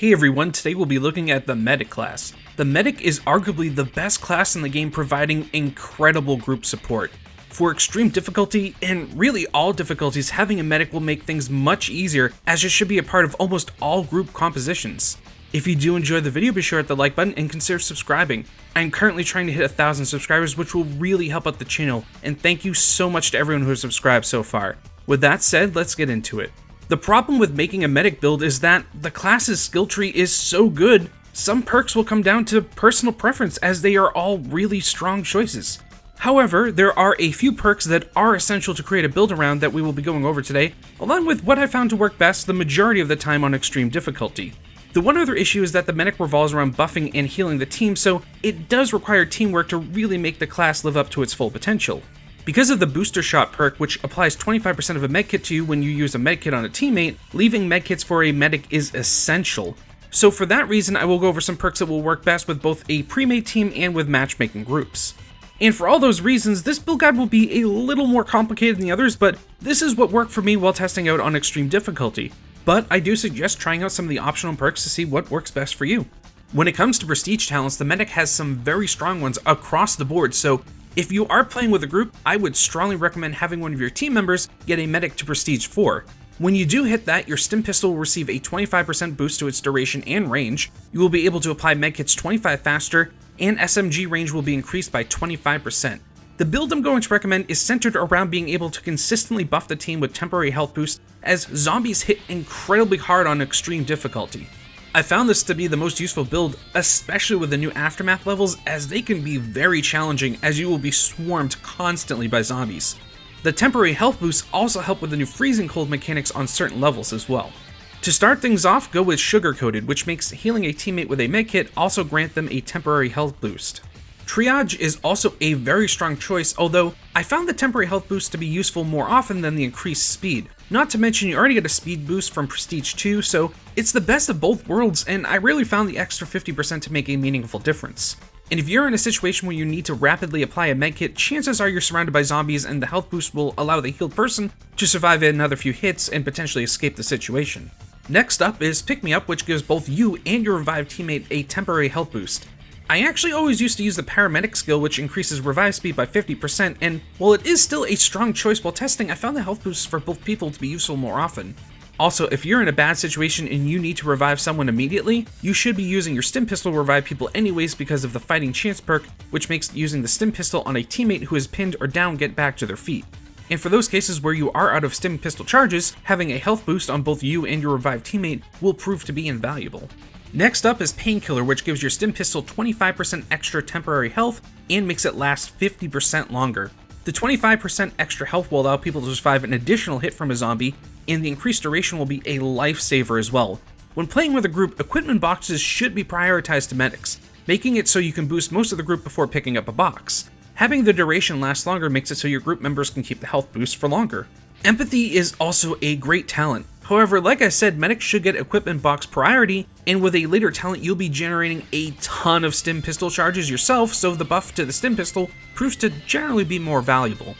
Hey everyone, today we'll be looking at the Medic class. The Medic is arguably the best class in the game, providing incredible group support. For extreme difficulty, and really all difficulties, having a Medic will make things much easier, as it should be a part of almost all group compositions. If you do enjoy the video, be sure to hit the like button and consider subscribing. I'm currently trying to hit 1,000 subscribers, which will really help out the channel, and thank you so much to everyone who has subscribed so far. With that said, let's get into it. The problem with making a Medic build is that the class's skill tree is so good, some perks will come down to personal preference as they are all really strong choices. However, there are a few perks that are essential to create a build around that we will be going over today, along with what I found to work best the majority of the time on extreme difficulty. The one other issue is that the Medic revolves around buffing and healing the team, so it does require teamwork to really make the class live up to its full potential. Because of the Booster Shot perk, which applies 25% of a medkit to you when you use a medkit on a teammate, leaving medkits for a medic is essential. So for that reason, I will go over some perks that will work best with both a pre-made team and with matchmaking groups. And for all those reasons, this build guide will be a little more complicated than the others, but this is what worked for me while testing out on extreme difficulty. But I do suggest trying out some of the optional perks to see what works best for you. When it comes to prestige talents, the Medic has some very strong ones across the board, so if you are playing with a group, I would strongly recommend having one of your team members get a Medic to Prestige 4. When you do hit that, your Stim Pistol will receive a 25% boost to its duration and range, you will be able to apply medkits 25 faster, and SMG range will be increased by 25%. The build I'm going to recommend is centered around being able to consistently buff the team with temporary health boost, as zombies hit incredibly hard on extreme difficulty. I found this to be the most useful build, especially with the new Aftermath levels, as they can be very challenging as you will be swarmed constantly by zombies. The temporary health boosts also help with the new freezing cold mechanics on certain levels as well. To start things off, go with Sugar Coated, which makes healing a teammate with a medkit also grant them a temporary health boost. Triage is also a very strong choice, although I found the temporary health boost to be useful more often than the increased speed. Not to mention you already get a speed boost from Prestige 2, so it's the best of both worlds, and I really found the extra 50% to make a meaningful difference. And if you're in a situation where you need to rapidly apply a medkit, chances are you're surrounded by zombies and the health boost will allow the healed person to survive another few hits and potentially escape the situation. Next up is Pick Me Up, which gives both you and your revived teammate a temporary health boost. I actually always used to use the Paramedic skill, which increases revive speed by 50%, and while it is still a strong choice while testing, I found the health boosts for both people to be useful more often. Also, if you're in a bad situation and you need to revive someone immediately, you should be using your Stim Pistol to revive people anyways because of the Fighting Chance perk, which makes using the Stim Pistol on a teammate who is pinned or down get back to their feet. And for those cases where you are out of Stim Pistol charges, having a health boost on both you and your revived teammate will prove to be invaluable. Next up is Painkiller, which gives your Stim Pistol 25% extra temporary health and makes it last 50% longer. The 25% extra health will allow people to survive an additional hit from a zombie, and the increased duration will be a lifesaver as well. When playing with a group, equipment boxes should be prioritized to medics, making it so you can boost most of the group before picking up a box. Having the duration last longer makes it so your group members can keep the health boost for longer. Empathy is also a great talent. However, like I said, medics should get equipment box priority, and with a later talent you'll be generating a ton of Stim Pistol charges yourself, so the buff to the Stim Pistol proves to generally be more valuable.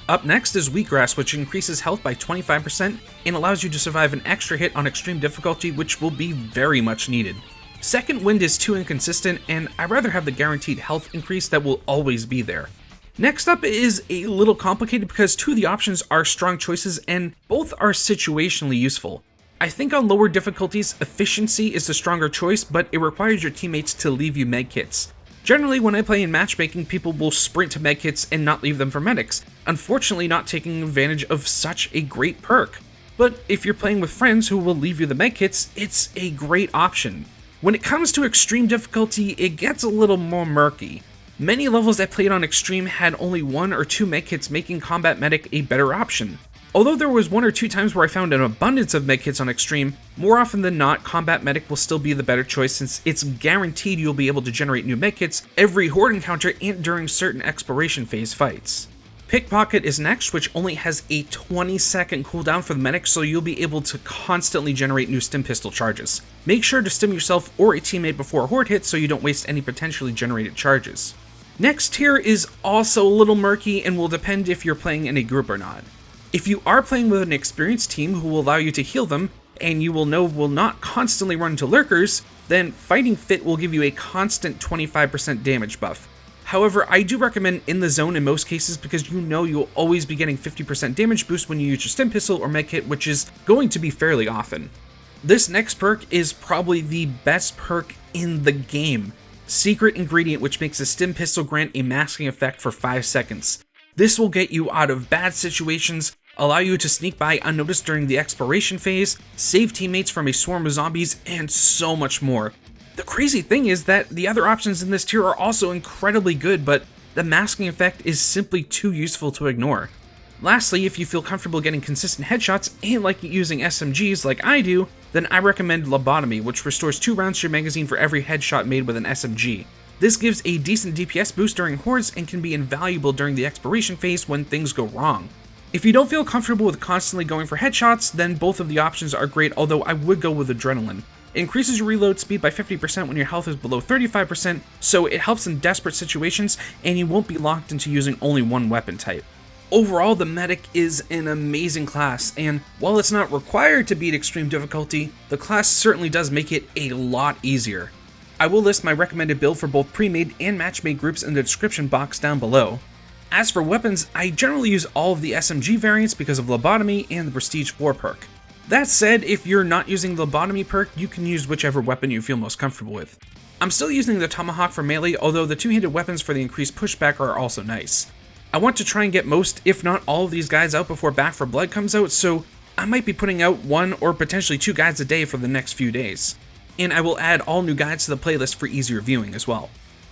Up next is Wheatgrass, which increases health by 25% and allows you to survive an extra hit on extreme difficulty, which will be very much needed. Second Wind is too inconsistent, and I'd rather have the guaranteed health increase that will always be there. Next up is a little complicated because two of the options are strong choices and both are situationally useful. I think on lower difficulties, efficiency is the stronger choice, but it requires your teammates to leave you medkits. Generally, when I play in matchmaking, people will sprint to medkits and not leave them for medics, unfortunately not taking advantage of such a great perk. But if you're playing with friends who will leave you the medkits, it's a great option. When it comes to extreme difficulty, it gets a little more murky. Many levels I played on Extreme had only 1 or 2 medkits, making Combat Medic a better option. Although there was 1 or 2 times where I found an abundance of medkits on Extreme, more often than not, Combat Medic will still be the better choice since it's guaranteed you'll be able to generate new medkits every horde encounter and during certain exploration phase fights. Pickpocket is next, which only has a 20-second cooldown for the medic, so you'll be able to constantly generate new Stim Pistol charges. Make sure to stim yourself or a teammate before a horde hits so you don't waste any potentially generated charges. Next tier is also a little murky and will depend if you're playing in a group or not. If you are playing with an experienced team who will allow you to heal them, and you will know will not constantly run into lurkers, then Fighting Fit will give you a constant 25% damage buff. However, I do recommend In the Zone in most cases because you know you'll always be getting 50% damage boost when you use your stim pistol or medkit, which is going to be fairly often. This next perk is probably the best perk in the game. Secret Ingredient, which makes a stim pistol grant a masking effect for 5 seconds. This will get you out of bad situations, allow you to sneak by unnoticed during the exploration phase, save teammates from a swarm of zombies, and so much more. The crazy thing is that the other options in this tier are also incredibly good, but the masking effect is simply too useful to ignore. Lastly, if you feel comfortable getting consistent headshots and like using SMGs like I do, then I recommend Lobotomy, which restores 2 rounds to your magazine for every headshot made with an SMG. This gives a decent DPS boost during hordes and can be invaluable during the exploration phase when things go wrong. If you don't feel comfortable with constantly going for headshots, then both of the options are great, although I would go with Adrenaline. It increases your reload speed by 50% when your health is below 35%, so it helps in desperate situations and you won't be locked into using only one weapon type. Overall, the Medic is an amazing class, and while it's not required to beat extreme difficulty, the class certainly does make it a lot easier. I will list my recommended build for both pre-made and match-made groups in the description box down below. As for weapons, I generally use all of the SMG variants because of Lobotomy and the Prestige 4 perk. That said, if you're not using the Lobotomy perk, you can use whichever weapon you feel most comfortable with. I'm still using the Tomahawk for melee, although the two-handed weapons for the increased pushback are also nice. I want to try and get most, if not all of these guides out before Back 4 Blood comes out, so I might be putting out 1 or potentially 2 guides a day for the next few days. And I will add all new guides to the playlist for easier viewing as well.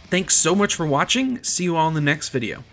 Thanks so much for watching, see you all in the next video.